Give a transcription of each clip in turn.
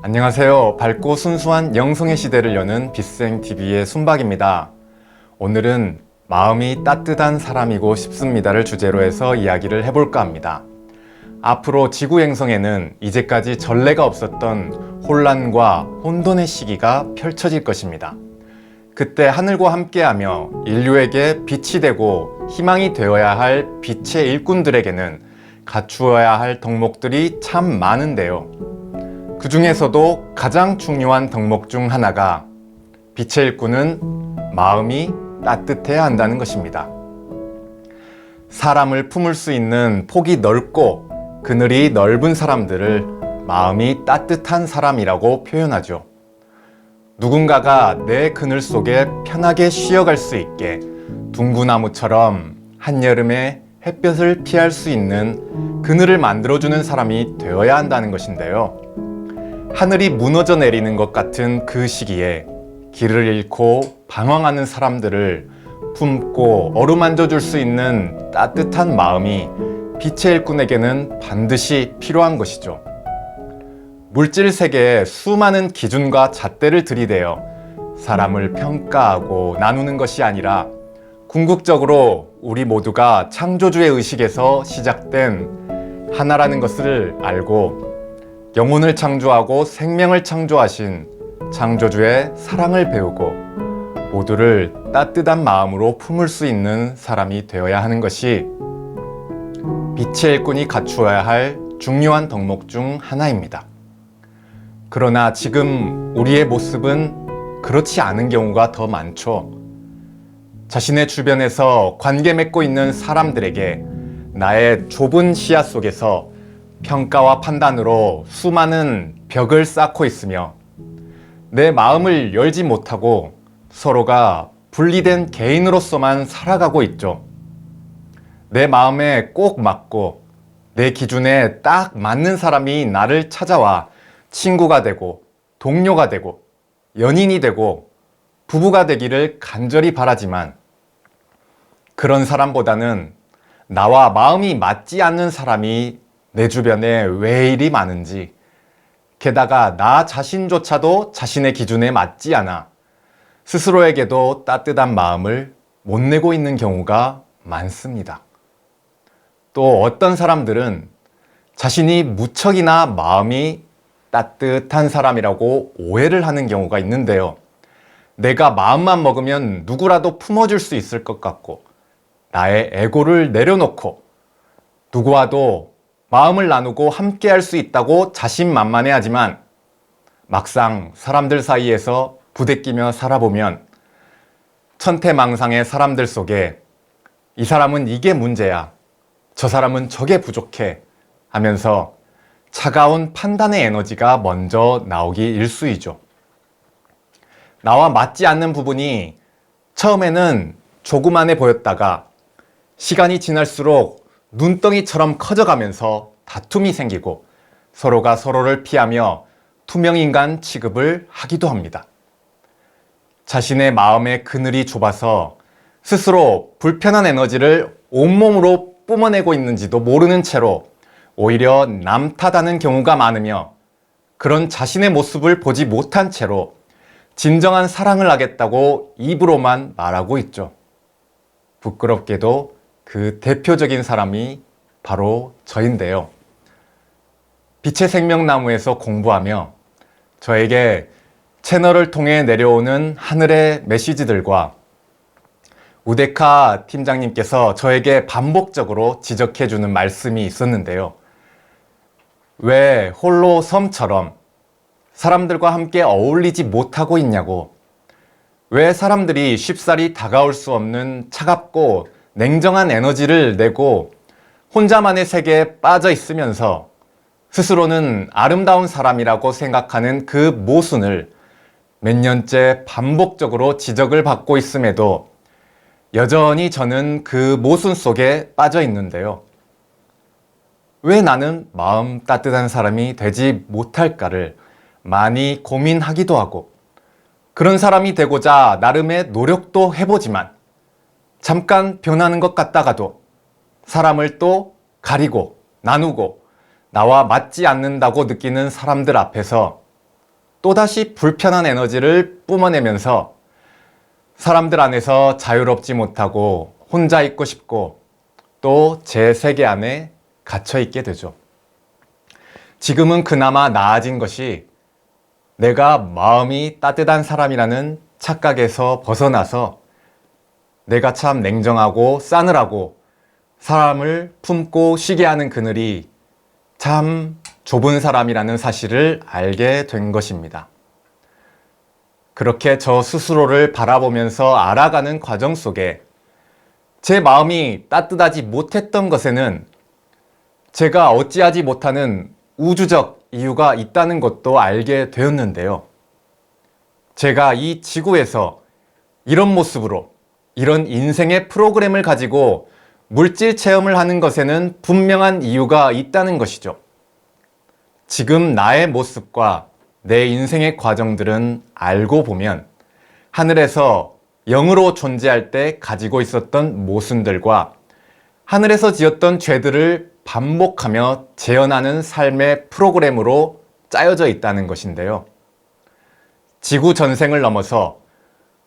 안녕하세요. 밝고 순수한 영성의 시대를 여는 빗생TV의 순박입니다. 오늘은 마음이 따뜻한 사람이고 싶습니다를 주제로 해서 이야기를 해볼까 합니다. 앞으로 지구 행성에는 이제까지 전례가 없었던 혼란과 혼돈의 시기가 펼쳐질 것입니다. 그때 하늘과 함께하며 인류에게 빛이 되고 희망이 되어야 할 빛의 일꾼들에게는 갖추어야 할 덕목들이 참 많은데요. 그 중에서도 가장 중요한 덕목 중 하나가 빛의 일꾼은 마음이 따뜻해야 한다는 것입니다. 사람을 품을 수 있는 폭이 넓고 그늘이 넓은 사람들을 마음이 따뜻한 사람이라고 표현하죠. 누군가가 내 그늘 속에 편하게 쉬어갈 수 있게 둥구나무처럼 한여름에 햇볕을 피할 수 있는 그늘을 만들어주는 사람이 되어야 한다는 것인데요. 하늘이 무너져 내리는 것 같은 그 시기에 길을 잃고 방황하는 사람들을 품고 어루만져 줄 수 있는 따뜻한 마음이 빛의 일꾼에게는 반드시 필요한 것이죠. 물질 세계에 수많은 기준과 잣대를 들이대어 사람을 평가하고 나누는 것이 아니라 궁극적으로 우리 모두가 창조주의 의식에서 시작된 하나라는 것을 알고 영혼을 창조하고 생명을 창조하신 창조주의 사랑을 배우고 모두를 따뜻한 마음으로 품을 수 있는 사람이 되어야 하는 것이 빛의 일꾼이 갖추어야 할 중요한 덕목 중 하나입니다. 그러나 지금 우리의 모습은 그렇지 않은 경우가 더 많죠. 자신의 주변에서 관계 맺고 있는 사람들에게 나의 좁은 시야 속에서 평가와 판단으로 수많은 벽을 쌓고 있으며 내 마음을 열지 못하고 서로가 분리된 개인으로서만 살아가고 있죠. 내 마음에 꼭 맞고 내 기준에 딱 맞는 사람이 나를 찾아와 친구가 되고 동료가 되고 연인이 되고 부부가 되기를 간절히 바라지만 그런 사람보다는 나와 마음이 맞지 않는 사람이 내 주변에 왜 이리 많은지, 게다가 나 자신조차도 자신의 기준에 맞지 않아 스스로에게도 따뜻한 마음을 못 내고 있는 경우가 많습니다. 또 어떤 사람들은 자신이 무척이나 마음이 따뜻한 사람이라고 오해를 하는 경우가 있는데요. 내가 마음만 먹으면 누구라도 품어줄 수 있을 것 같고 나의 에고를 내려놓고 누구와도 마음을 나누고 함께 할 수 있다고 자신만만해하지만 막상 사람들 사이에서 부대끼며 살아보면 천태망상의 사람들 속에 이 사람은 이게 문제야, 저 사람은 저게 부족해 하면서 차가운 판단의 에너지가 먼저 나오기 일쑤이죠. 나와 맞지 않는 부분이 처음에는 조그만해 보였다가 시간이 지날수록 눈덩이처럼 커져가면서 다툼이 생기고 서로가 서로를 피하며 투명인간 취급을 하기도 합니다. 자신의 마음의 그늘이 좁아서 스스로 불편한 에너지를 온몸으로 뿜어내고 있는지도 모르는 채로 오히려 남 탓하는 경우가 많으며 그런 자신의 모습을 보지 못한 채로 진정한 사랑을 하겠다고 입으로만 말하고 있죠. 부끄럽게도 그 대표적인 사람이 바로 저인데요. 빛의 생명나무에서 공부하며 저에게 채널을 통해 내려오는 하늘의 메시지들과 우데카 팀장님께서 저에게 반복적으로 지적해주는 말씀이 있었는데요. 왜 홀로 섬처럼 사람들과 함께 어울리지 못하고 있냐고, 왜 사람들이 쉽사리 다가올 수 없는 차갑고 냉정한 에너지를 내고 혼자만의 세계에 빠져 있으면서 스스로는 아름다운 사람이라고 생각하는 그 모순을 몇 년째 반복적으로 지적을 받고 있음에도 여전히 저는 그 모순 속에 빠져 있는데요. 왜 나는 마음 따뜻한 사람이 되지 못할까를 많이 고민하기도 하고 그런 사람이 되고자 나름의 노력도 해보지만 잠깐 변하는 것 같다가도 사람을 또 가리고 나누고 나와 맞지 않는다고 느끼는 사람들 앞에서 또다시 불편한 에너지를 뿜어내면서 사람들 안에서 자유롭지 못하고 혼자 있고 싶고 또 제 세계 안에 갇혀 있게 되죠. 지금은 그나마 나아진 것이 내가 마음이 따뜻한 사람이라는 착각에서 벗어나서 내가 참 냉정하고 싸늘하고 사람을 품고 쉬게 하는 그늘이 참 좁은 사람이라는 사실을 알게 된 것입니다. 그렇게 저 스스로를 바라보면서 알아가는 과정 속에 제 마음이 따뜻하지 못했던 것에는 제가 어찌하지 못하는 우주적 이유가 있다는 것도 알게 되었는데요. 제가 이 지구에서 이런 모습으로 이런 인생의 프로그램을 가지고 물질 체험을 하는 것에는 분명한 이유가 있다는 것이죠. 지금 나의 모습과 내 인생의 과정들은 알고 보면 하늘에서 영으로 존재할 때 가지고 있었던 모순들과 하늘에서 지었던 죄들을 반복하며 재현하는 삶의 프로그램으로 짜여져 있다는 것인데요. 지구 전생을 넘어서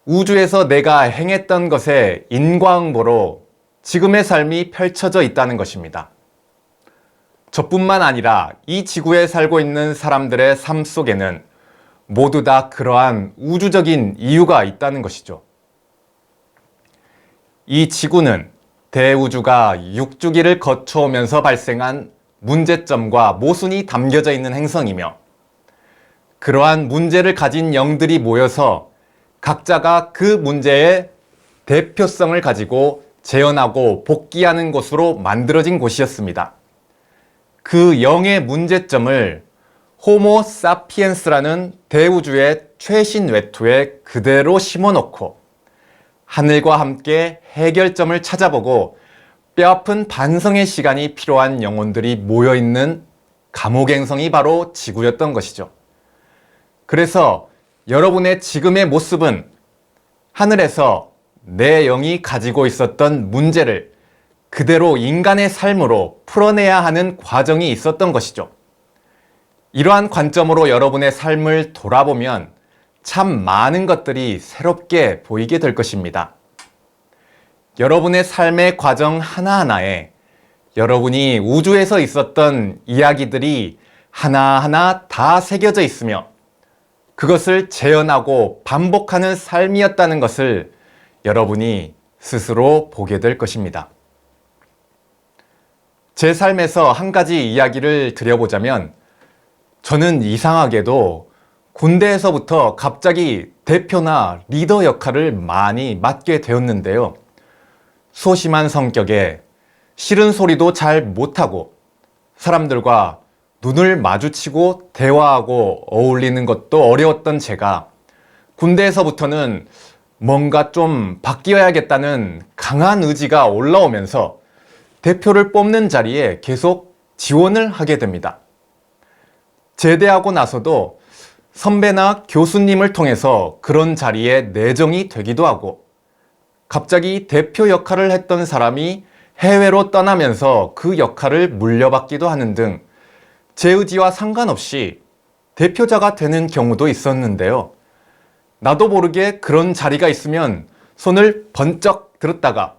우주에서 내가 행했던 것의 인과응보로 지금의 삶이 펼쳐져 있다는 것입니다. 저뿐만 아니라 이 지구에 살고 있는 사람들의 삶 속에는 모두 다 그러한 우주적인 이유가 있다는 것이죠. 이 지구는 대우주가 육주기를 거쳐오면서 발생한 문제점과 모순이 담겨져 있는 행성이며 그러한 문제를 가진 영들이 모여서 각자가 그 문제의 대표성을 가지고 재현하고 복귀하는 곳으로 만들어진 곳이었습니다. 그 영의 문제점을 호모 사피엔스라는 대우주의 최신 외투에 그대로 심어놓고 하늘과 함께 해결점을 찾아보고 뼈아픈 반성의 시간이 필요한 영혼들이 모여있는 감옥행성이 바로 지구였던 것이죠. 그래서 여러분의 지금의 모습은 하늘에서 내 영이 가지고 있었던 문제를 그대로 인간의 삶으로 풀어내야 하는 과정이 있었던 것이죠. 이러한 관점으로 여러분의 삶을 돌아보면 참 많은 것들이 새롭게 보이게 될 것입니다. 여러분의 삶의 과정 하나하나에 여러분이 우주에서 있었던 이야기들이 하나하나 다 새겨져 있으며 그것을 재현하고 반복하는 삶이었다는 것을 여러분이 스스로 보게 될 것입니다. 제 삶에서 한 가지 이야기를 드려보자면 저는 이상하게도 군대에서부터 갑자기 대표나 리더 역할을 많이 맡게 되었는데요. 소심한 성격에 싫은 소리도 잘 못하고 사람들과 눈을 마주치고 대화하고 어울리는 것도 어려웠던 제가 군대에서부터는 뭔가 좀 바뀌어야겠다는 강한 의지가 올라오면서 대표를 뽑는 자리에 계속 지원을 하게 됩니다. 제대하고 나서도 선배나 교수님을 통해서 그런 자리에 내정이 되기도 하고 갑자기 대표 역할을 했던 사람이 해외로 떠나면서 그 역할을 물려받기도 하는 등 제 의지와 상관없이 대표자가 되는 경우도 있었는데요. 나도 모르게 그런 자리가 있으면 손을 번쩍 들었다가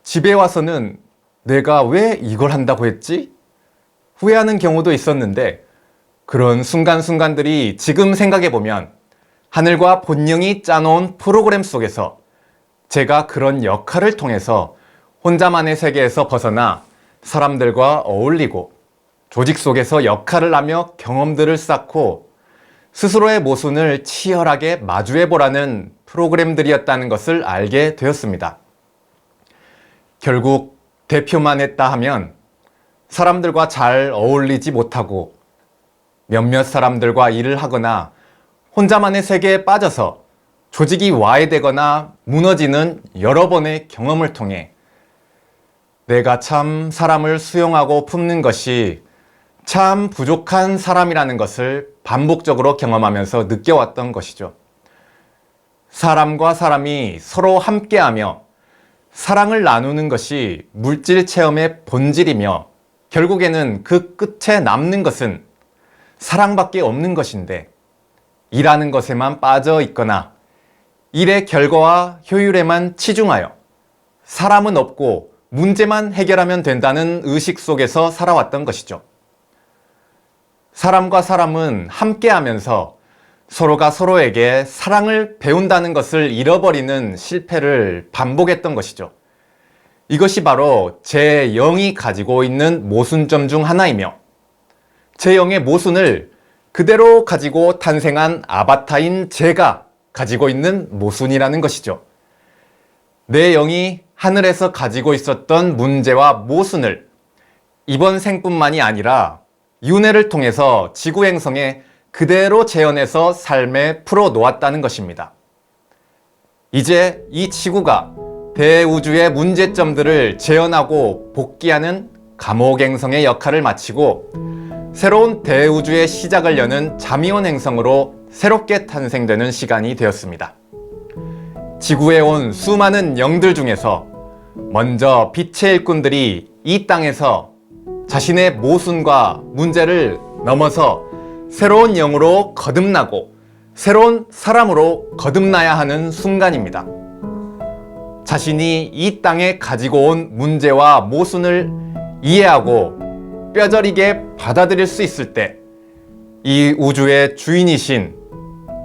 집에 와서는 내가 왜 이걸 한다고 했지? 후회하는 경우도 있었는데 그런 순간순간들이 지금 생각해보면 하늘과 본영이 짜놓은 프로그램 속에서 제가 그런 역할을 통해서 혼자만의 세계에서 벗어나 사람들과 어울리고 조직 속에서 역할을 하며 경험들을 쌓고 스스로의 모순을 치열하게 마주해보라는 프로그램들이었다는 것을 알게 되었습니다. 결국 대표만 했다 하면 사람들과 잘 어울리지 못하고 몇몇 사람들과 일을 하거나 혼자만의 세계에 빠져서 조직이 와해되거나 무너지는 여러 번의 경험을 통해 내가 참 사람을 수용하고 품는 것이 참 부족한 사람이라는 것을 반복적으로 경험하면서 느껴왔던 것이죠. 사람과 사람이 서로 함께하며 사랑을 나누는 것이 물질 체험의 본질이며 결국에는 그 끝에 남는 것은 사랑밖에 없는 것인데 일하는 것에만 빠져 있거나 일의 결과와 효율에만 치중하여 사람은 없고 문제만 해결하면 된다는 의식 속에서 살아왔던 것이죠. 사람과 사람은 함께하면서 서로가 서로에게 사랑을 배운다는 것을 잃어버리는 실패를 반복했던 것이죠. 이것이 바로 제 영이 가지고 있는 모순점 중 하나이며 제 영의 모순을 그대로 가지고 탄생한 아바타인 제가 가지고 있는 모순이라는 것이죠. 내 영이 하늘에서 가지고 있었던 문제와 모순을 이번 생뿐만이 아니라 윤회를 통해서 지구 행성에 그대로 재현해서 삶에 풀어 놓았다는 것입니다. 이제 이 지구가 대우주의 문제점들을 재현하고 복귀하는 감옥행성의 역할을 마치고 새로운 대우주의 시작을 여는 잠이온 행성으로 새롭게 탄생되는 시간이 되었습니다. 지구에 온 수많은 영들 중에서 먼저 빛의 일꾼들이 이 땅에서 자신의 모순과 문제를 넘어서 새로운 영으로 거듭나고 새로운 사람으로 거듭나야 하는 순간입니다. 자신이 이 땅에 가지고 온 문제와 모순을 이해하고 뼈저리게 받아들일 수 있을 때 이 우주의 주인이신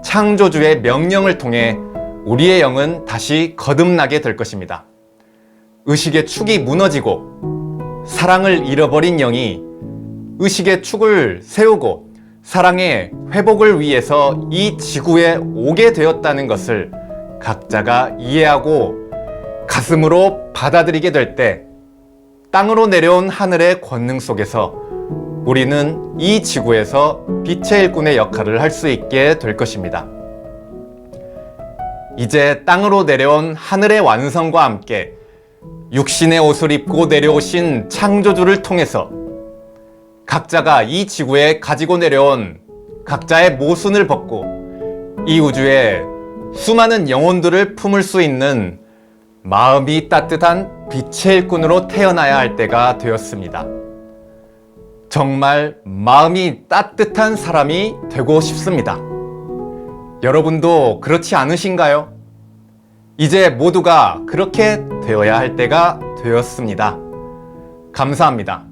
창조주의 명령을 통해 우리의 영은 다시 거듭나게 될 것입니다. 의식의 축이 무너지고 사랑을 잃어버린 영이 의식의 축을 세우고 사랑의 회복을 위해서 이 지구에 오게 되었다는 것을 각자가 이해하고 가슴으로 받아들이게 될 때 땅으로 내려온 하늘의 권능 속에서 우리는 이 지구에서 빛의 일꾼의 역할을 할 수 있게 될 것입니다. 이제 땅으로 내려온 하늘의 완성과 함께 육신의 옷을 입고 내려오신 창조주를 통해서 각자가 이 지구에 가지고 내려온 각자의 모순을 벗고 이 우주에 수많은 영혼들을 품을 수 있는 마음이 따뜻한 빛의 일꾼으로 태어나야 할 때가 되었습니다. 정말 마음이 따뜻한 사람이 되고 싶습니다. 여러분도 그렇지 않으신가요? 이제 모두가 그렇게 되어야 할 때가 되었습니다. 감사합니다.